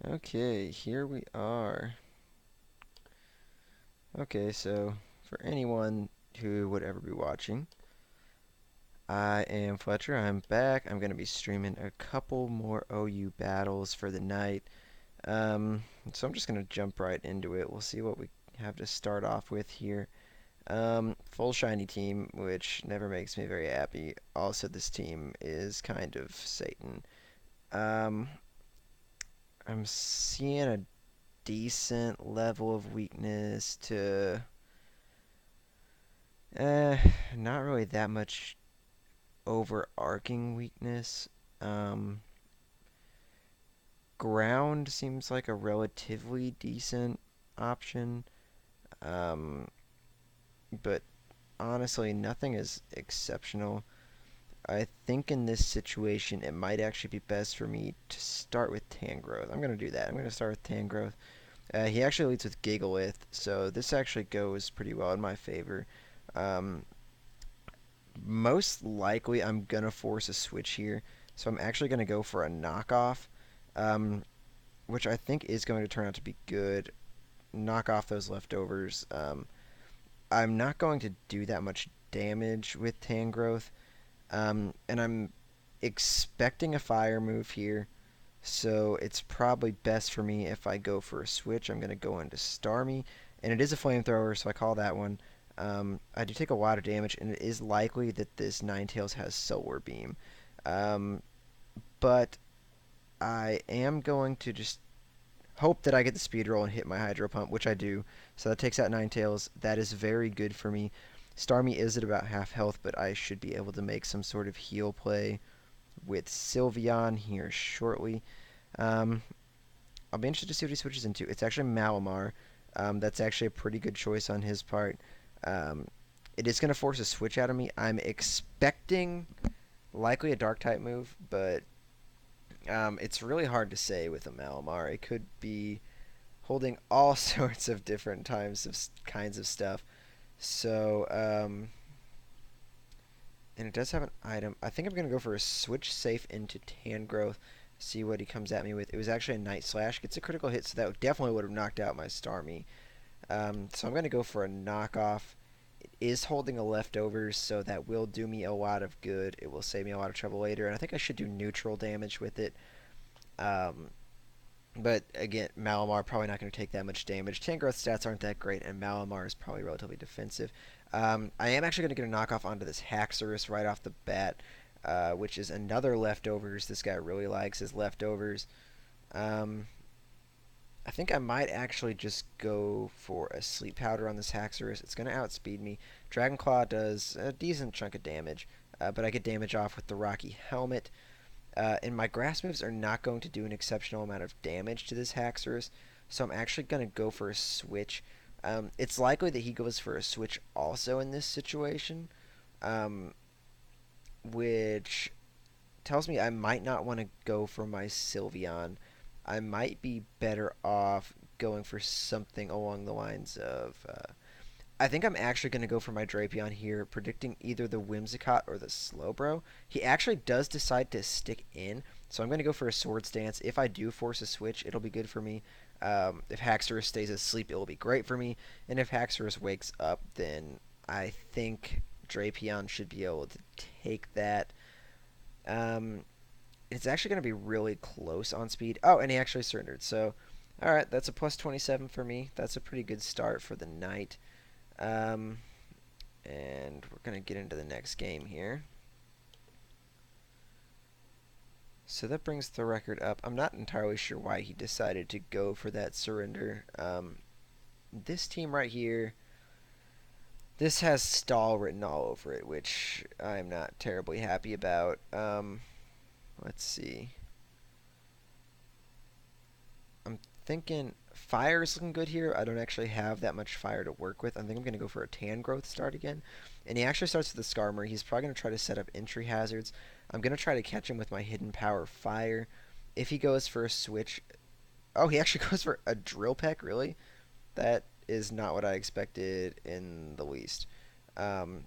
Okay, here we are. Okay, so for anyone who would ever be watching, I am Fletcher. I'm back. I'm going to be streaming a couple more OU battles for the night. Um, so I'm just going to jump right into it. We'll see what we have to start off with here. Full shiny team, which never makes me very happy. Also, this team is kind of Satan. Um, I'm seeing a decent level of weakness to Uh, not really that much overarching weakness. Um, Ground seems like a relatively decent option. Um, but honestly, nothing is exceptional. I think in this situation, it might actually be best for me to start with Tangrowth. I'm going to do that. I'm going to start with Tangrowth. He actually leads with Gigalith, so this actually goes pretty well in my favor. Um, Most likely I'm gonna force a switch here, so I'm actually gonna go for a knockoff, um, which I think is going to turn out to be good. Knock off those leftovers. I'm not going to do that much damage with Tangrowth, and I'm expecting a fire move here, so it's probably best for me if I go for a switch. I'm gonna go into Starmie, and it is a flamethrower, so I call that one. I do take a lot of damage, and it is likely that this Ninetales has Solar Beam. Um, but I am going to just hope that I get the speed roll and hit my Hydro Pump, which I do. So that takes out Ninetales. That is very good for me. Starmie is at about half health, but I should be able to make some sort of heal play with Sylveon here shortly. Um, I'll be interested to see what he switches into. It's actually Malamar. That's actually a pretty good choice on his part. Um, it is going to force a switch out of me. I'm expecting likely a Dark type move, but it's really hard to say with a Malamar. It could be holding all sorts of different kinds of stuff. So, and it does have an item. I think I'm going to go for a switch safe into Tangrowth, see what he comes at me with. It was actually a Night Slash. Gets a critical hit, so that definitely would have knocked out my Starmie. So I'm going to go for a knockoff. It is holding a leftovers, so that will do me a lot of good. It will save me a lot of trouble later, and I think I should do neutral damage with it. Um, but again, Malamar probably not going to take that much damage. Tangrowth stats aren't that great, and Malamar is probably relatively defensive. I am actually going to get a knockoff onto this Haxorus right off the bat, which is another leftovers. This guy really likes his leftovers. Um, I think I might actually just go for a Sleep Powder on this Haxorus. It's going to outspeed me. Dragon Claw does a decent chunk of damage, but I get damage off with the Rocky Helmet. And my grass moves are not going to do an exceptional amount of damage to this Haxorus, so I'm actually going to go for a switch. It's likely that he goes for a switch also in this situation, um, which tells me I might not want to go for my Sylveon. I might be better off going for something along the lines of. I think I'm actually going to go for my Drapion here, predicting either the Whimsicott or the Slowbro. He actually does decide to stick in, so I'm going to go for a Swords Dance. If I do force a switch, it'll be good for me. If Haxorus stays asleep, it'll be great for me. And if Haxorus wakes up, then I think Drapion should be able to take that. Um, it's actually going to be really close on speed. Oh, and he actually surrendered. So, all right, that's a plus 27 for me. That's a pretty good start for the night. Um, and we're going to get into the next game here. So that brings the record up. I'm not entirely sure why he decided to go for that surrender. This team right here, this has stall written all over it, which I'm not terribly happy about. Let's see. I'm thinking fire is looking good here. I don't actually have that much fire to work with. I think I'm going to go for a Tangrowth start again. And he actually starts with the Skarmory. He's probably going to try to set up entry hazards. I'm going to try to catch him with my hidden power fire. If he goes for a switch. Oh, he actually goes for a Drill Peck, really? That is not what I expected in the least. Um,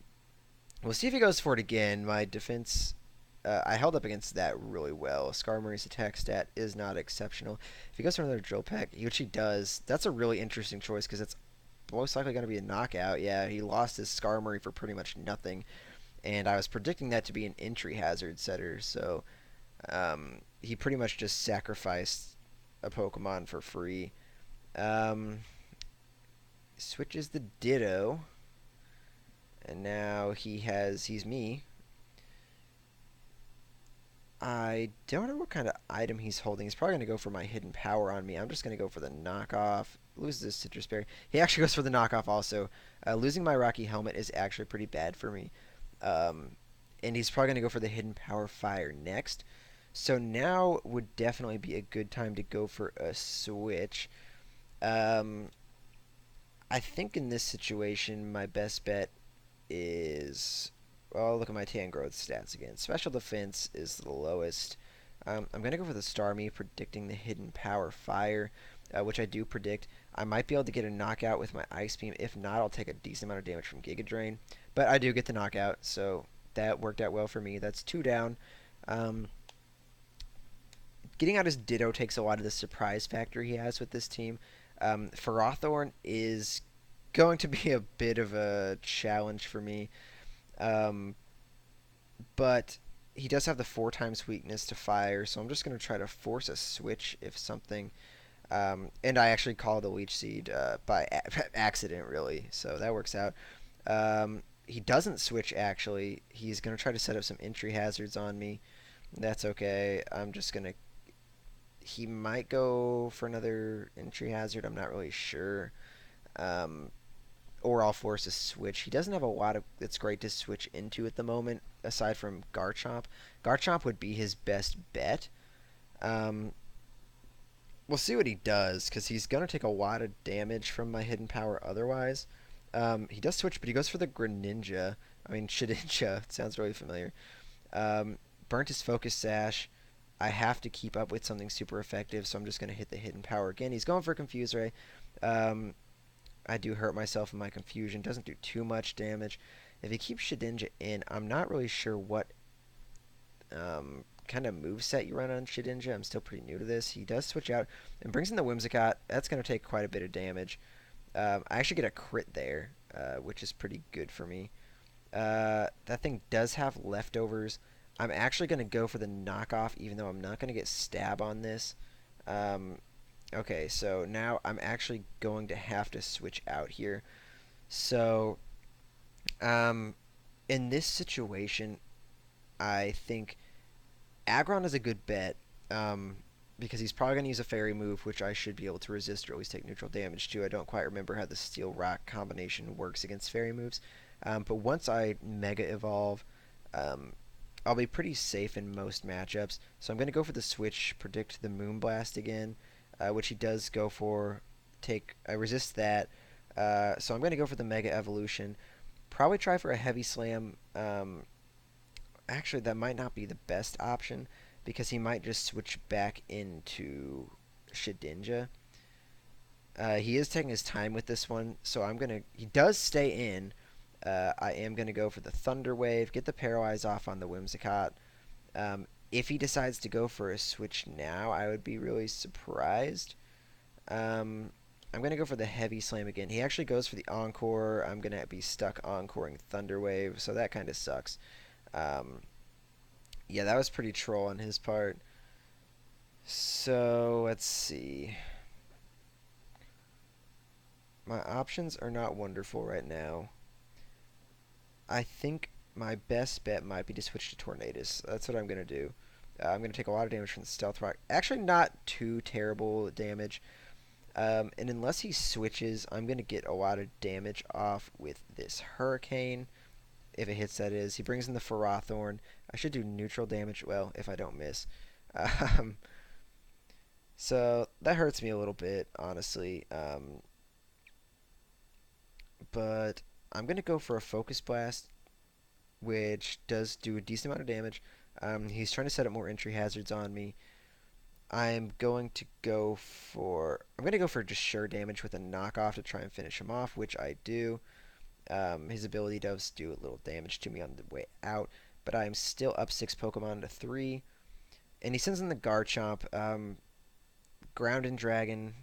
we'll see if he goes for it again. My defense I held up against that really well. Skarmory's attack stat is not exceptional. If he goes for another Drill Peck, which he does, that's a really interesting choice because it's most likely going to be a knockout. Yeah, he lost his Skarmory for pretty much nothing, and I was predicting that to be an entry hazard setter, so he pretty much just sacrificed a Pokemon for free. Um, Switches the Ditto, and now he's me. I don't know what kind of item he's holding. He's probably going to go for my hidden power on me. I'm just going to go for the knockoff. Loses this citrus berry. He actually goes for the knockoff also. Losing my Rocky Helmet is actually pretty bad for me. Um, and he's probably going to go for the hidden power fire next. So now would definitely be a good time to go for a switch. Um, I think in this situation, my best bet is, well, look at my Tangrowth stats again. Special defense is the lowest. I'm going to go for the Starmie, predicting the hidden power fire, which I do predict. I might be able to get a knockout with my Ice Beam. If not, I'll take a decent amount of damage from Giga Drain. But I do get the knockout, so that worked out well for me. That's 2 down. Um, Getting out his Ditto takes a lot of the surprise factor he has with this team. Ferrothorn is going to be a bit of a challenge for me. Um, but he does have the 4 times weakness to fire, so I'm just going to try to force a switch if something. And I actually called a Leech Seed by accident, really, so that works out. He doesn't switch, actually. He's going to try to set up some entry hazards on me. That's okay. I'm just going to. He might go for another entry hazard. I'm not really sure. Um, or I'll force a switch. He doesn't have a lot of that's great to switch into at the moment, aside from Garchomp. Garchomp would be his best bet. Um, we'll see what he does, because he's going to take a lot of damage from my hidden power otherwise. He does switch, but he goes for the Greninja. I mean, Shedinja. It sounds really familiar. Um, Burnt his Focus Sash. I have to keep up with something super effective, so I'm just going to hit the hidden power again. He's going for Confuse Ray. Um, I do hurt myself in my confusion. Doesn't do too much damage. If he keeps Shedinja in, I'm not really sure what kind of moveset you run on Shedinja. I'm still pretty new to this. He does switch out and brings in the Whimsicott. That's going to take quite a bit of damage. I actually get a crit there, which is pretty good for me. That thing does have leftovers. I'm actually going to go for the knockoff, even though I'm not going to get stab on this. Um, okay, so now I'm actually going to have to switch out here. So, um, in this situation, I think Aggron is a good bet, because he's probably going to use a fairy move, which I should be able to resist or at least take neutral damage to. I don't quite remember how the Steel Rock combination works against fairy moves. But once I Mega Evolve, um, I'll be pretty safe in most matchups. So I'm going to go for the switch, predict the Moonblast again, which he does go for. I resist that. So I'm going to go for the Mega Evolution. Probably try for a Heavy Slam. Actually, that might not be the best option because he might just switch back into Shedinja. He is taking his time with this one, so I'm gonna. He does stay in. I am gonna go for the Thunder Wave, get the Paralyze off on the Whimsicott. If he decides to go for a switch now, I would be really surprised. Um, I'm gonna go for the Heavy Slam again. He actually goes for the Encore. I'm gonna be stuck encoring Thunder Wave, so that kind of sucks. Um, yeah, that was pretty troll on his part. So let's see. My options are not wonderful right now. I think my best bet might be to switch to Tornadus. That's what I'm going to do. I'm going to take a lot of damage from the Stealth Rock. Actually, not too terrible damage. And unless he switches, I'm going to get a lot of damage off with this Hurricane. If it hits, that is. He brings in the Ferrothorn. I should do neutral damage, well, if I don't miss. Um, so that hurts me a little bit, honestly. But I'm going to go for a Focus Blast, which does do a decent amount of damage. He's trying to set up more entry hazards on me. I'm going to go for just sure damage with a knockoff to try and finish him off, which I do. His ability does do a little damage to me on the way out. but I am still up 6 Pokemon to 3. And he sends in the Garchomp. Ground and Dragon,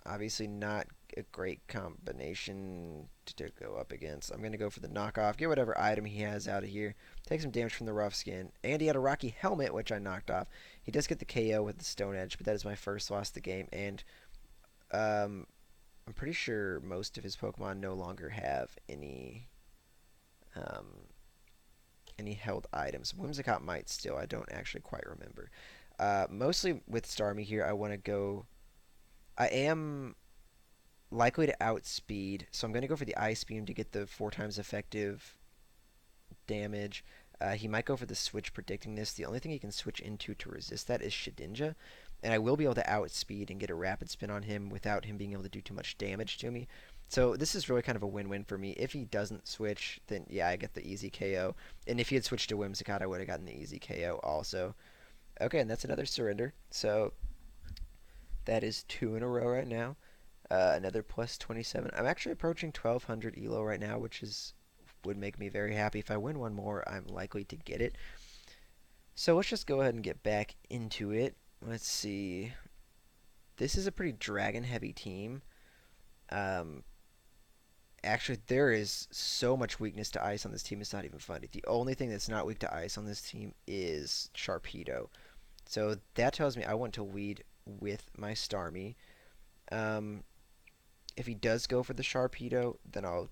obviously not a great combination to go up against. I'm going to go for the knockoff, get whatever item he has out of here, take some damage from the Rough Skin. And he had a Rocky Helmet, which I knocked off. He does get the KO with the Stone Edge, but that is my first loss of the game. And um, I'm pretty sure most of his Pokemon no longer have um, any held items. Whimsicott might still. I don't actually quite remember. Mostly with Starmie here, I want to go. I am likely to outspeed, so I'm going to go for the Ice Beam to get the 4 times effective damage. He might go for the switch predicting this. The only thing he can switch into to resist that is Shedinja, and I will be able to outspeed and get a rapid spin on him without him being able to do too much damage to me. So this is really kind of a win-win for me. If he doesn't switch, then yeah, I get the easy KO. And if he had switched to Whimsicott, I would have gotten the easy KO also. Okay, and that's another surrender. So that is 2 in a row right now. Another plus 27. I'm actually approaching 1200 elo right now, which is would make me very happy. If I win one more, I'm likely to get it. So let's just go ahead and get back into it. Let's see. This is a pretty dragon heavy team. Um, Actually, there is so much weakness to ice on this team. It's not even funny. The only thing that's not weak to ice on this team is Sharpedo. So that tells me I want to lead with my Starmie. Um, if he does go for the Sharpedo, then I'll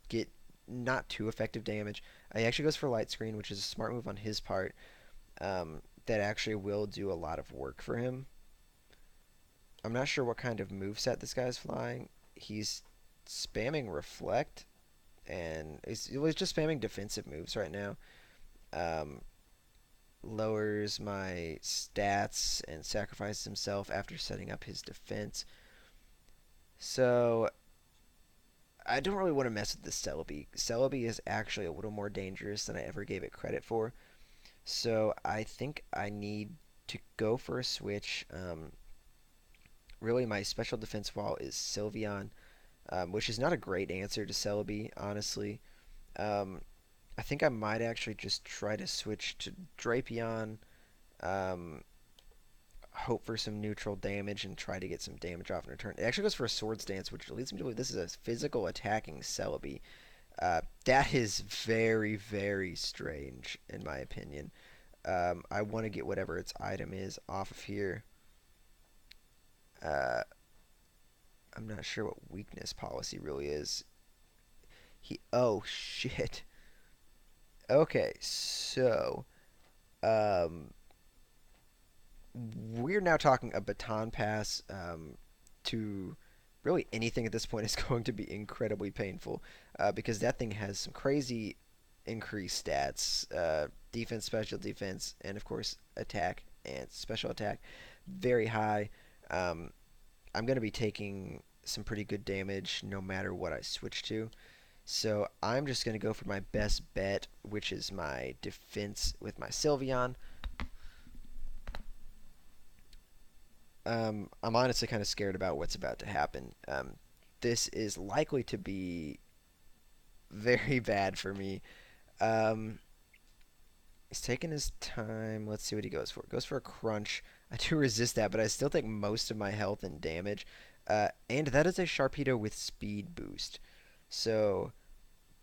get not too effective damage. He actually goes for Light Screen, which is a smart move on his part. That actually will do a lot of work for him. I'm not sure what kind of move set this guy's flying. He's spamming Reflect, and he's just spamming defensive moves right now. Um, Lowers my stats and sacrifices himself after setting up his defense. So I don't really want to mess with the Celebi. Celebi is actually a little more dangerous than I ever gave it credit for. So I think I need to go for a switch. Really, my special defense wall is Sylveon, which is not a great answer to Celebi, honestly. Um, I think I might actually just try to switch to Drapion, um, hope for some neutral damage, and try to get some damage off in return. It actually goes for a Swords Dance, which leads me to believe this is a physical attacking Celebi. That is very, very strange, in my opinion. I want to get whatever its item is off of here. Uh, I'm not sure what weakness policy really is. Oh shit. Okay, so um, we're now talking a baton pass to really anything at this point is going to be incredibly painful because that thing has some crazy increased stats, defense, special defense, and of course attack and special attack, very high. Um, I'm going to be taking some pretty good damage no matter what I switch to. So I'm just going to go for my best bet, which is my defense with my Sylveon. I'm honestly kind of scared about what's about to happen. This is likely to be very bad for me. Um, he's taking his time. Let's see what he goes for. Goes for a crunch. I do resist that, but I still take most of my health and damage. And that is a Sharpedo with speed boost. So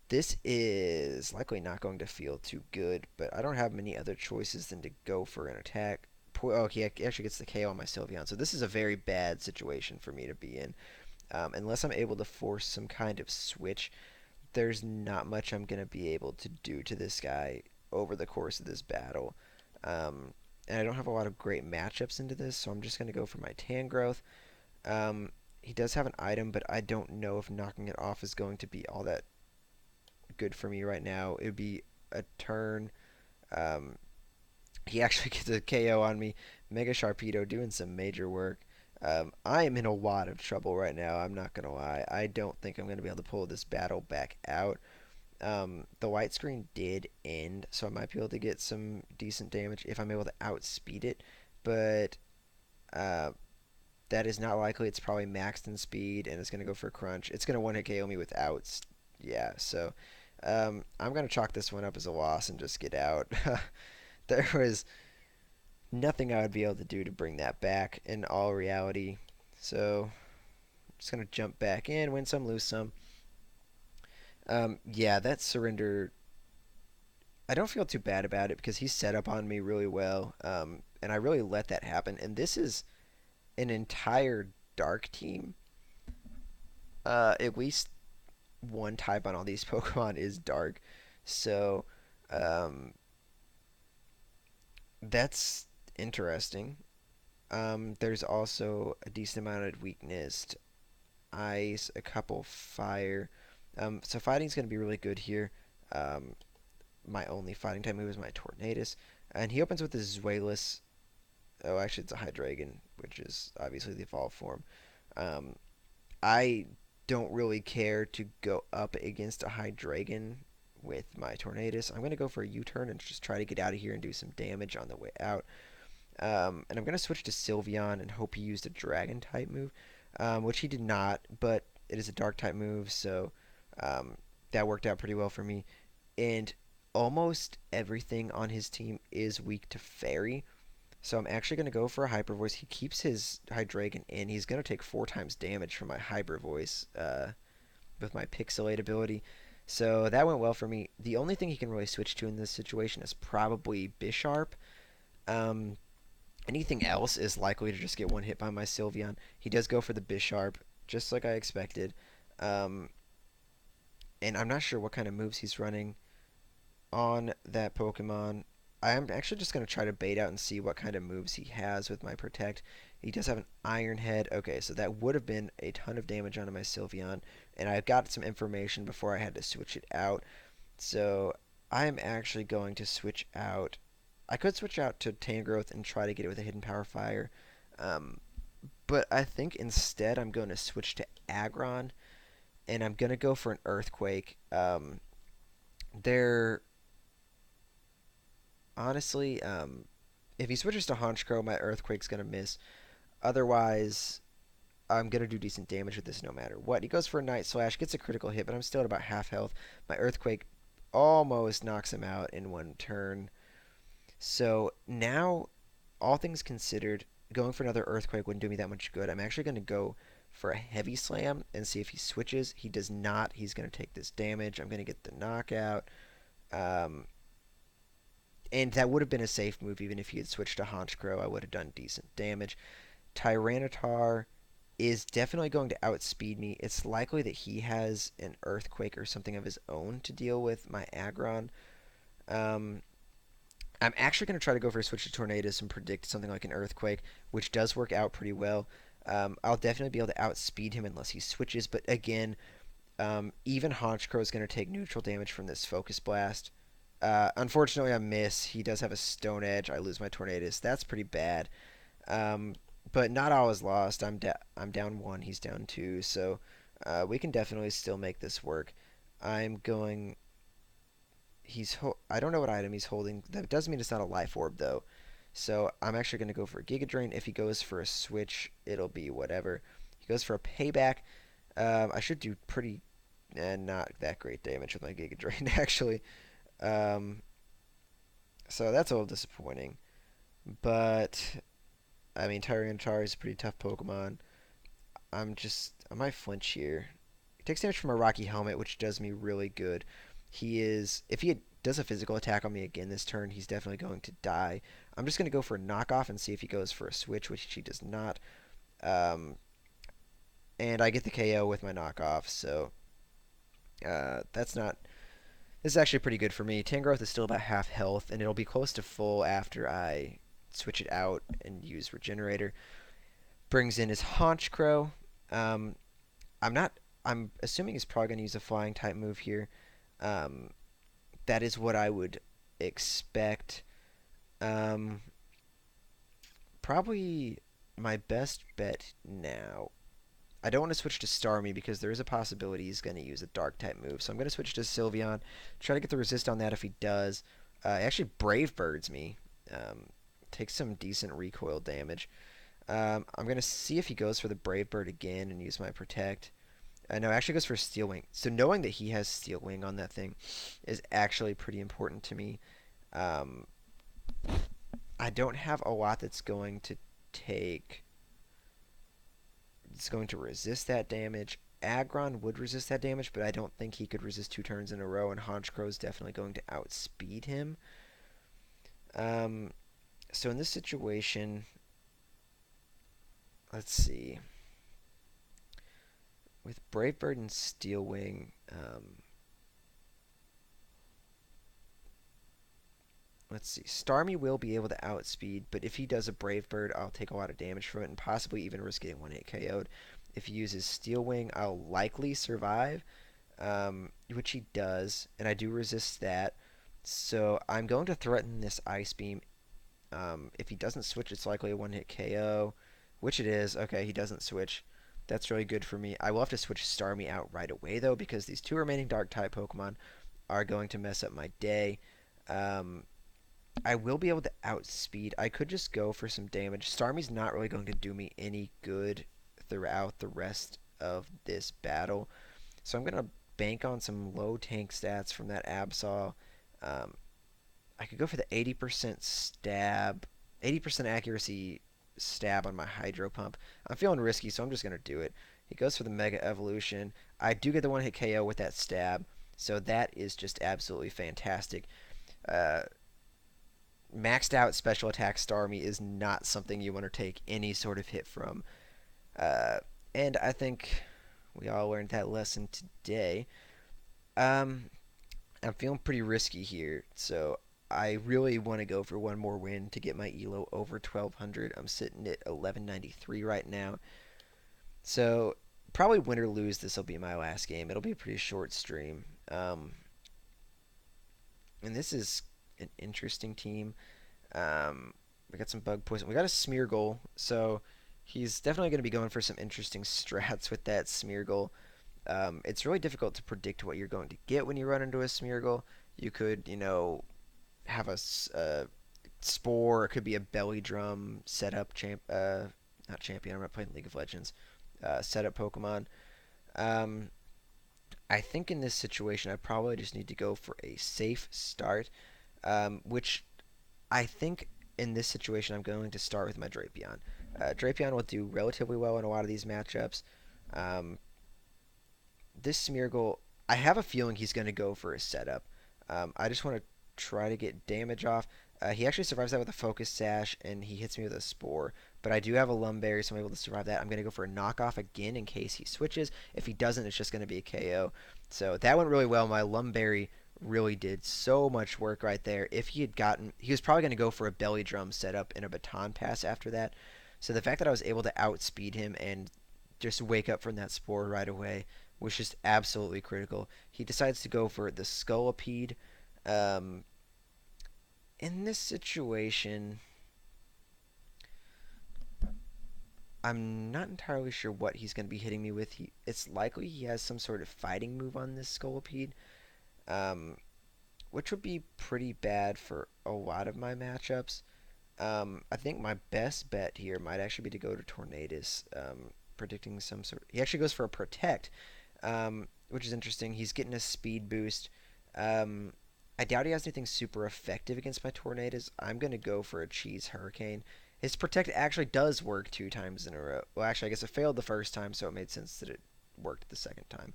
this is likely not going to feel too good, but I don't have many other choices than to go for an attack. Oh, he actually gets the KO on my Sylveon, so this is a very bad situation for me to be in. Unless I'm able to force some kind of switch, there's not much I'm going to be able to do to this guy over the course of this battle. Um, and I don't have a lot of great matchups into this, so I'm just going to go for my Tangrowth. He does have an item, but I don't know if knocking it off is going to be all that good for me right now. It would be a turn. Um, he actually gets a KO on me. Mega Sharpedo doing some major work. I am in a lot of trouble right now. I'm not going to lie. I don't think I'm going to be able to pull this battle back out. The white screen did end, so I might be able to get some decent damage if I'm able to outspeed it. But uh, that is not likely. It's probably maxed in speed, and it's going to go for a crunch. It's going to one-hit KO me without. Yeah, so I'm gonna chalk this one up as a loss and just get out. There was nothing I would be able to do to bring that back in all reality. So I'm just gonna jump back in, win some, lose some. Yeah, that surrender. I don't feel too bad about it because he set up on me really well, and I really let that happen. And this is an entire dark team. At least one type on all these Pokemon is dark, so um, that's interesting. There's also a decent amount of weakness to ice, a couple fire. So fighting's going to be really good here. Um, my only fighting type move is my Tornadus. And he opens with his Zweilous. Oh, actually, it's a Hydreigon, which is obviously the evolved form. Um, I don't really care to go up against a Hydreigon with my Tornadus. I'm going to go for a U-turn and just try to get out of here and do some damage on the way out. And I'm going to switch to Sylveon and hope he used a Dragon type move, which he did not, but it is a Dark type move, so um, that worked out pretty well for me. And almost everything on his team is weak to Fairy, so I'm actually going to go for a Hyper Voice. He keeps his Hydreigon in. He's going to take 4 times damage from my Hyper Voice with my Pixelate ability. So that went well for me. The only thing he can really switch to in this situation is probably Bisharp. Um, Anything else is likely to just get one hit by my Sylveon. He does go for the Bisharp, just like I expected. Um, and I'm not sure what kind of moves he's running on that Pokemon. I am actually just going to try to bait out and see what kind of moves he has with my Protect. He does have an Iron Head. Okay, so that would have been a ton of damage onto my Sylveon. And I got some information before I had to switch it out. So I am actually going to switch out. I could switch out to Tangrowth and try to get it with a Hidden Power Fire. Um, but I think instead I'm going to switch to Aggron. And I'm going to go for an Earthquake. They're honestly, if he switches to Honchkrow, my Earthquake's gonna miss. Otherwise, I'm gonna do decent damage with this no matter what. He goes for a Night Slash, gets a critical hit, but I'm still at about half health. My Earthquake almost knocks him out in one turn. So now, all things considered, going for another Earthquake wouldn't do me that much good. I'm actually gonna go for a Heavy Slam and see if he switches. He does not. He's gonna take this damage. I'm gonna get the knockout. Um, and that would have been a safe move even if he had switched to Honchkrow. I would have done decent damage. Tyranitar is definitely going to outspeed me. It's likely that he has an Earthquake or something of his own to deal with my Aggron. Um, I'm actually going to try to go for a switch to Tornadus and predict something like an Earthquake, which does work out pretty well. I'll definitely be able to outspeed him unless he switches, but again, even Honchkrow is going to take neutral damage from this Focus Blast. Unfortunately, I miss. He does have a Stone Edge. I lose my Tornadus. That's pretty bad. Um, but not all is lost. I'm down one. He's down two. So we can definitely still make this work. I'm going. I don't know what item he's holding. That doesn't mean it's not a Life Orb though. So I'm actually going to go for a Giga Drain. If he goes for a switch, it'll be whatever. He goes for a Payback. I should do pretty, not that great damage with my Giga Drain actually. Um, so that's a little disappointing. But I mean, Tyranitar is a pretty tough Pokemon. I might flinch here. He takes damage from a Rocky Helmet, which does me really good. If he does a physical attack on me again this turn, he's definitely going to die. I'm just going to go for a knockoff and see if he goes for a switch, which he does not. Um, and I get the KO with my knockoff, so that's not. This is actually pretty good for me. Tangrowth is still about half health, and it'll be close to full after I switch it out and use Regenerator. Brings in his Honchkrow. Um, I'm not. I'm assuming he's probably going to use a flying type move here. Um, that is what I would expect. Um, Probably my best bet now. I don't want to switch to Starmie because there is a possibility he's going to use a Dark type move. So I'm going to switch to Sylveon. Try to get the resist on that if he does. Actually, Brave Birds me. Takes some decent recoil damage. I'm going to see if he goes for the Brave Bird again and use my Protect. No, it actually goes for Steel Wing. So knowing that he has Steel Wing on that thing is actually pretty important to me. Um, I don't have a lot that's going to take. It's going to resist that damage. Aggron would resist that damage, but I don't think he could resist 2 turns in a row, and Honchkrow is definitely going to outspeed him. Um, so in this situation, let's see. With Brave Bird and Steel Wing, let's see. Starmie will be able to outspeed, but if he does a Brave Bird, I'll take a lot of damage from it and possibly even risk getting 1-hit KO'd. If he uses Steel Wing, I'll likely survive, which he does, and I do resist that. So I'm going to threaten this Ice Beam. If he doesn't switch, it's likely a 1-hit KO, which it is. Okay, he doesn't switch. That's really good for me. I will have to switch Starmie out right away, though, because these 2 remaining Dark-type Pokemon are going to mess up my day. Um, I will be able to outspeed. I could just go for some damage. Starmie's not really going to do me any good throughout the rest of this battle. So I'm going to bank on some low tank stats from that Absol. Um, I could go for the 80% stab, 80% accuracy stab on my Hydro Pump. I'm feeling risky, so I'm just going to do it. He goes for the Mega Evolution. I do get the 1-hit KO with that stab, so that is just absolutely fantastic. Uh, Maxed out special attack Starmie is not something you want to take any sort of hit from. Uh, and I think we all learned that lesson today. Um, I'm feeling pretty risky here, so I really want to go for one more win to get my elo over 1200. I'm sitting at 1193 right now. So probably win or lose, this will be my last game. It'll be a pretty short stream. And this is an interesting team. We got some bug poison. We got a Smeargle, so he's definitely going to be going for some interesting strats with that Smeargle. It's really difficult to predict what you're going to get when you run into a Smeargle. You could, have a Spore. It could be a Belly Drum setup not champion. I'm not playing League of Legends. Setup Pokemon. Um, I think in this situation, I probably just need to go for a safe start, which I think in this situation, I'm going to start with my Drapion. Drapion will do relatively well in a lot of these matchups. Um, this Smeargle, I have a feeling he's going to go for a setup. I just want to try to get damage off. He actually survives that with a Focus Sash, and he hits me with a Spore. But I do have a Lumberry, so I'm able to survive that. I'm going to go for a knockoff again in case he switches. If he doesn't, it's just going to be a KO. So that went really well. My Lumberry really did so much work right there. If he had gotten, he was probably going to go for a Belly Drum setup and a Baton Pass after that. So the fact that I was able to outspeed him and just wake up from that Spore right away was just absolutely critical. He decides to go for the Scolipede. Um, in this situation, I'm not entirely sure what he's going to be hitting me with. It's likely he has some sort of fighting move on this Scolipede, um, which would be pretty bad for a lot of my matchups. I think my best bet here might actually be to go to Tornadus, predicting some sort. He actually goes for a Protect, which is interesting. He's getting a speed boost. Um, I doubt he has anything super effective against my Tornadus. I'm going to go for a Cheese Hurricane. His Protect actually does work 2 times in a row. Well, actually, I guess it failed the first time, so it made sense that it worked the second time.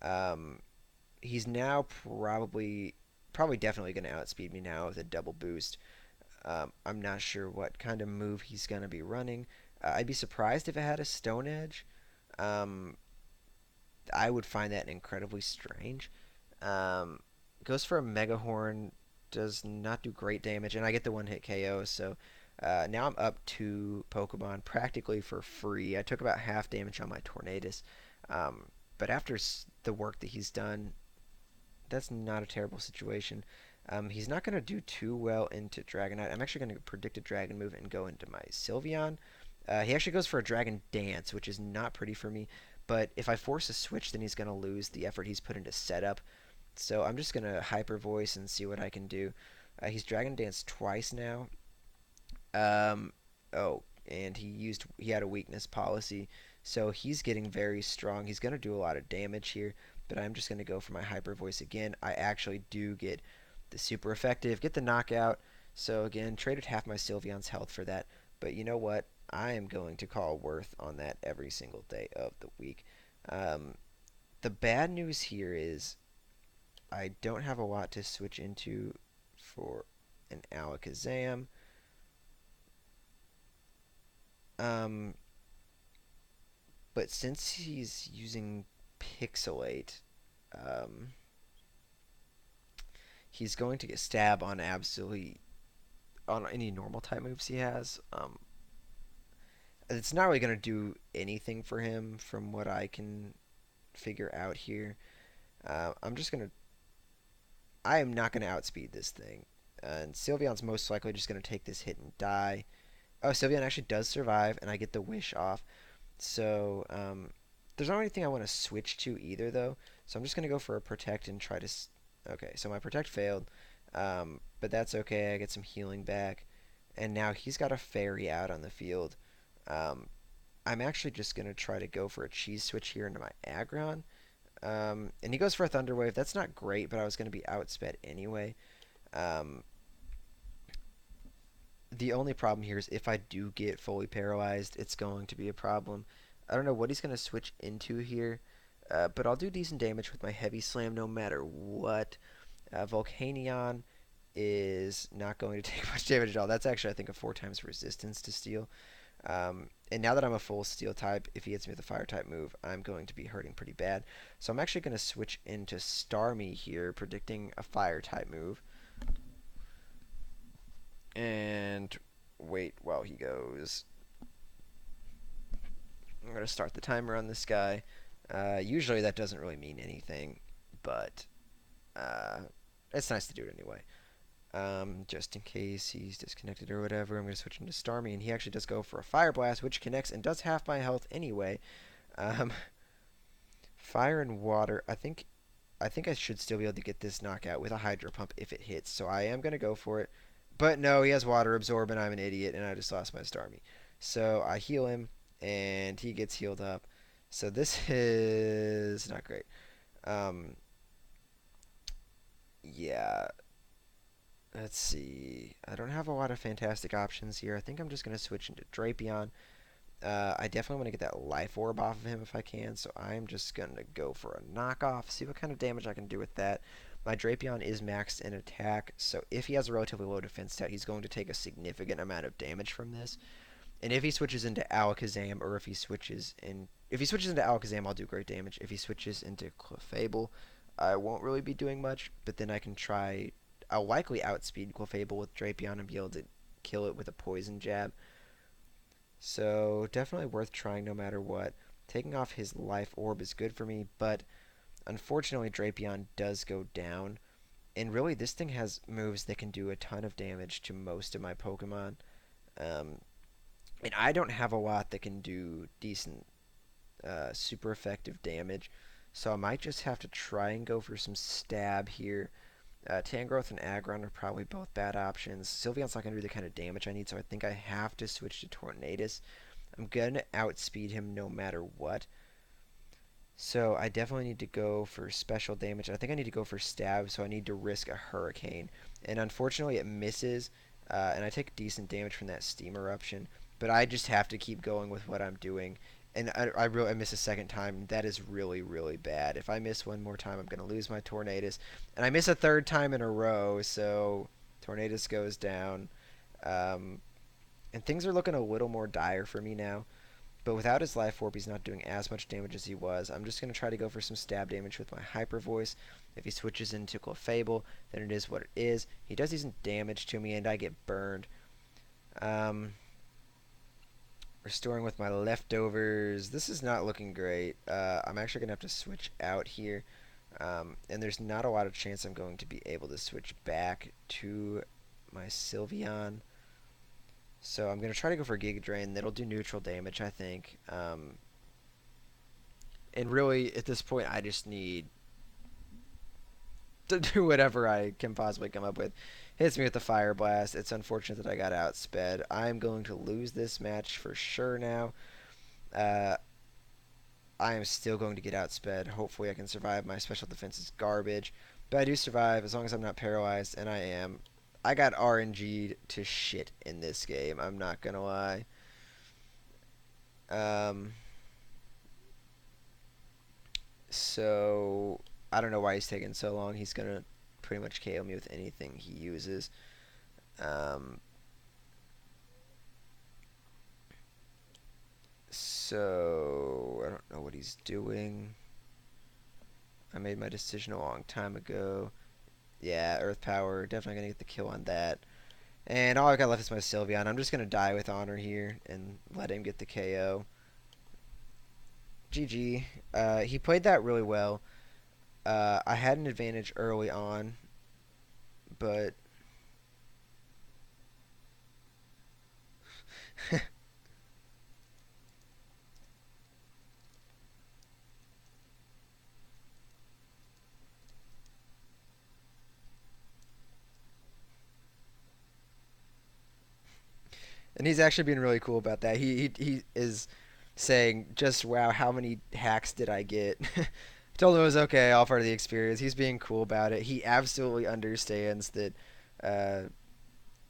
Um, he's now probably definitely going to outspeed me now with a double boost. I'm not sure what kind of move he's going to be running. I'd be surprised if it had a Stone Edge. Um, I would find that incredibly strange. Um, Goes for a Mega Horn, does not do great damage, and I get the 1-hit KO. So now I'm up 2 Pokemon practically for free. I took about half damage on my Tornadus, um, but after the work that he's done, that's not a terrible situation. He's not going to do too well into Dragonite. I'm actually going to predict a Dragon move and go into my Sylveon. He actually goes for a Dragon Dance, which is not pretty for me. But if I force a switch, then he's going to lose the effort he's put into setup. So I'm just going to Hyper Voice and see what I can do. He's Dragon Dance twice now. Um, oh, and he had a weakness policy. So he's getting very strong. He's going to do a lot of damage here, but I'm just going to go for my hyper voice again. I actually do get the super effective, get the knockout. So again, traded half my Sylveon's health for that. But you know what? I am going to call worth on that every single day of the week. Um, the bad news here is I don't have a lot to switch into for an Alakazam. Um, but since he's using Pixelate, um, he's going to get stab on absolutely on any normal type moves he has. It's not really going to do anything for him from what I can figure out here. I'm just going to. I am not going to outspeed this thing. And Sylveon's most likely just going to take this hit and die. Oh, Sylveon actually does survive, and I get the wish off. So, there's not anything I want to switch to either, though. So I'm just going to go for a protect and try to. Okay, so my protect failed. But that's okay. I get some healing back. And now he's got a fairy out on the field. Um, I'm actually just going to try to go for a cheese switch here into my Aggron. And he goes for a Thunder Wave. That's not great, but I was going to be outsped anyway. Um, the only problem here is if I do get fully paralyzed, it's going to be a problem. I don't know what he's going to switch into here, but I'll do decent damage with my Heavy Slam no matter what. Volcanion is not going to take much damage at all. That's actually, I think, a 4 times resistance to Steel. And now that I'm a full Steel type, if he hits me with a Fire type move, I'm going to be hurting pretty bad. So I'm actually going to switch into Starmie here, predicting a Fire type move. And wait while he goes. I'm going to start the timer on this guy. Usually that doesn't really mean anything, but uh, it's nice to do it anyway. Just in case he's disconnected or whatever, I'm going to switch into Starmie, and he actually does go for a Fire Blast, which connects and does half my health anyway. Um, Fire and Water, I think I should still be able to get this knockout with a Hydro Pump if it hits, so I am going to go for it. But no, he has Water Absorb, and I'm an idiot, and I just lost my Starmie. So I heal him, and he gets healed up. So this is not great. Um, yeah, let's see. I don't have a lot of fantastic options here. I think I'm just going to switch into Drapion. I definitely want to get that Life Orb off of him if I can, so I'm just going to go for a knockoff, see what kind of damage I can do with that. My Drapion is maxed in attack, so if he has a relatively low defense stat, he's going to take a significant amount of damage from this. And if he switches into Alakazam, or if he switches into Alakazam, I'll do great damage. If he switches into Clefable, I won't really be doing much, but then I can try. I'll likely outspeed Clefable with Drapion and be able to kill it with a Poison Jab. So definitely worth trying no matter what. Taking off his Life Orb is good for me, but unfortunately Drapion does go down. And really, this thing has moves that can do a ton of damage to most of my Pokemon. Um, and I don't have a lot that can do decent, super effective damage. So I might just have to try and go for some stab here. Tangrowth and Aggron are probably both bad options. Sylveon's not going to do the kind of damage I need, so I think I have to switch to Tornadus. I'm going to outspeed him no matter what. So I definitely need to go for special damage. I think I need to go for stab, so I need to risk a Hurricane. And unfortunately it misses, and I take decent damage from that Steam Eruption. But I just have to keep going with what I'm doing. And I miss a second time. That is really, really bad. If I miss one more time, I'm going to lose my Tornadus. And I miss a third time in a row, so Tornadus goes down. Um, and things are looking a little more dire for me now. But without his Life Orb, he's not doing as much damage as he was. I'm just going to try to go for some stab damage with my Hyper Voice. If he switches into Clefable, then it is what it is. He does decent damage to me, and I get burned. Um, Restoring with my leftovers. This is not looking great. I'm actually going to have to switch out here. And there's not a lot of chance I'm going to be able to switch back to my Sylveon. So I'm going to try to go for Giga Drain. That'll do neutral damage, I think. And really, at this point, I just need to do whatever I can possibly come up with. Hits me with the Fire Blast. It's unfortunate that I got outsped. I'm going to lose this match for sure now. Uh, I am still going to get outsped. Hopefully, I can survive. My special defense is garbage, but I do survive as long as I'm not paralyzed, and I am. I got RNG'd to shit in this game. I'm not gonna lie. Um, so I don't know why he's taking so long. He's gonna pretty much KO me with anything he uses. Um, so I don't know what he's doing. I made my decision a long time ago. Yeah, Earth Power. Definitely gonna get the kill on that. And all I got left is my Sylveon. I'm just gonna die with honor here and let him get the KO. GG. He played that really well. I had an advantage early on, but and he's actually being really cool about that. He is saying, just wow, how many hacks did I get? Told him it was okay, all part of the experience. He's being cool about it. He absolutely understands that uh,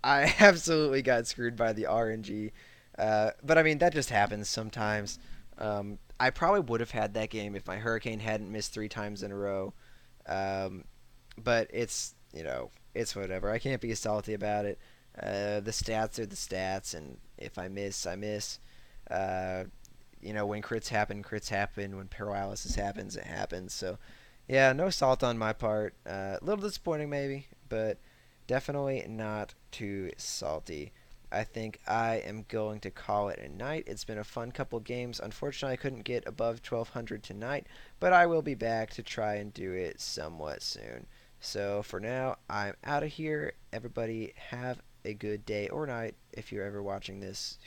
I absolutely got screwed by the RNG. But I mean, that just happens sometimes. I probably would have had that game if my Hurricane hadn't missed 3 times in a row. Um, but it's, it's whatever. I can't be salty about it. The stats are the stats, and if I miss, I miss. Uh, when crits happen. When paralysis happens, it happens. So, yeah, no salt on my part. A little disappointing, maybe, but definitely not too salty. I think I am going to call it a night. It's been a fun couple games. Unfortunately, I couldn't get above 1200 tonight, but I will be back to try and do it somewhat soon. So for now, I'm out of here. Everybody have a good day or night if you're ever watching this.